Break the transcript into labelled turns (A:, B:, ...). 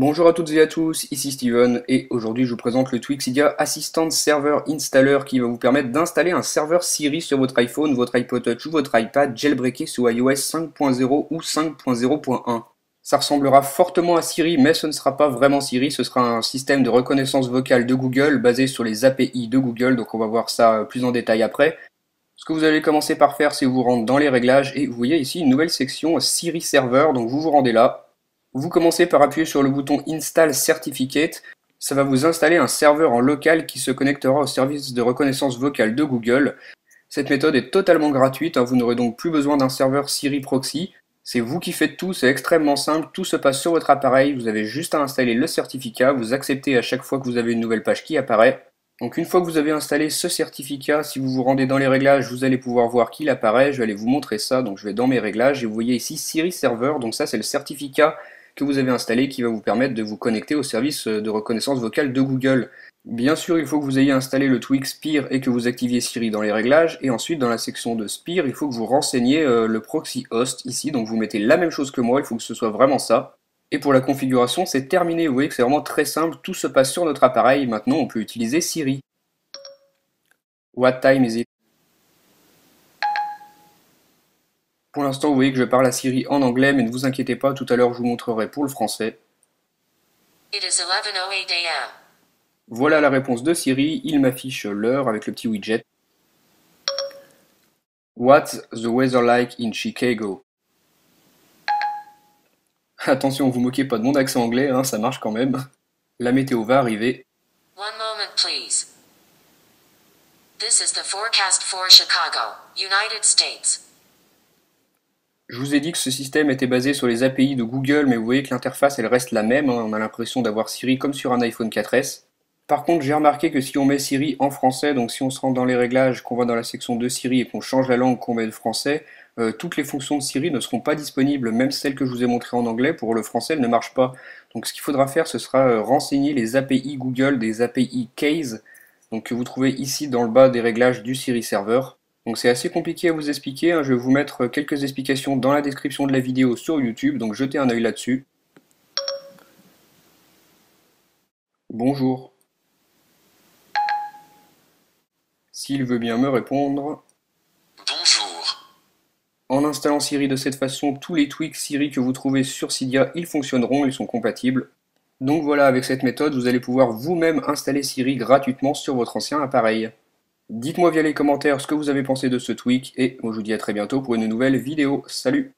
A: Bonjour à toutes et à tous, ici Steven et aujourd'hui je vous présente le Tweaksidia Assistant Server Installer qui va vous permettre d'installer un serveur Siri sur votre iPhone, votre iPod Touch ou votre iPad jailbreaké sous iOS 5.0 ou 5.0.1. Ça ressemblera fortement à Siri mais ce ne sera pas vraiment Siri, ce sera un système de reconnaissance vocale de Google basé sur les API de Google, donc on va voir ça plus en détail après. Ce que vous allez commencer par faire, c'est vous rendre dans les réglages et vous voyez ici une nouvelle section Siri Server, donc vous vous rendez là. Vous commencez par appuyer sur le bouton Install Certificate. Ça va vous installer un serveur en local qui se connectera au service de reconnaissance vocale de Google. Cette méthode est totalement gratuite, vous n'aurez donc plus besoin d'un serveur Siri Proxy. C'est vous qui faites tout, c'est extrêmement simple, tout se passe sur votre appareil, vous avez juste à installer le certificat, vous acceptez à chaque fois que vous avez une nouvelle page qui apparaît. Donc une fois que vous avez installé ce certificat, si vous vous rendez dans les réglages, vous allez pouvoir voir qu'il apparaît, je vais aller vous montrer ça, donc je vais dans mes réglages et vous voyez ici Siri Server, donc ça c'est le certificat que vous avez installé qui va vous permettre de vous connecter au service de reconnaissance vocale de Google. Bien sûr, il faut que vous ayez installé le Twig Spear et que vous activiez Siri dans les réglages, et ensuite dans la section de Spear, il faut que vous renseigniez le proxy host ici, donc vous mettez la même chose que moi, il faut que ce soit vraiment ça. Et pour la configuration, c'est terminé, vous voyez que c'est vraiment très simple, tout se passe sur notre appareil, maintenant on peut utiliser Siri. What time is it? Pour l'instant, vous voyez que je parle à Siri en anglais, mais ne vous inquiétez pas, tout à l'heure je vous montrerai pour le français.
B: It is 11:08 a.m.
A: Voilà la réponse de Siri, il m'affiche l'heure avec le petit widget. What's the weather like in Chicago? Attention, vous moquez pas de mon accent anglais, ça marche quand même. La météo va arriver.
B: One moment, please. This is the forecast for Chicago, United States.
A: Je vous ai dit que ce système était basé sur les API de Google, mais vous voyez que l'interface elle reste la même, on a l'impression d'avoir Siri comme sur un iPhone 4S. Par contre, j'ai remarqué que si on met Siri en français, donc si on se rend dans les réglages, qu'on va dans la section de Siri et qu'on change la langue, qu'on met le français, toutes les fonctions de Siri ne seront pas disponibles, même celles que je vous ai montrées en anglais, pour le français, elles ne marchent pas. Donc ce qu'il faudra faire, ce sera renseigner les API Google, des API Case, donc que vous trouvez ici dans le bas des réglages du Siri Server. Donc c'est assez compliqué à vous expliquer, je vais vous mettre quelques explications dans la description de la vidéo sur YouTube, donc jetez un œil là-dessus. Bonjour. S'il veut bien me répondre.
C: Bonjour.
A: En installant Siri de cette façon, tous les tweaks Siri que vous trouvez sur Cydia, ils fonctionneront, ils sont compatibles. Donc voilà, avec cette méthode, vous allez pouvoir vous-même installer Siri gratuitement sur votre ancien appareil. Dites-moi via les commentaires ce que vous avez pensé de ce tweak, et moi je vous dis à très bientôt pour une nouvelle vidéo. Salut!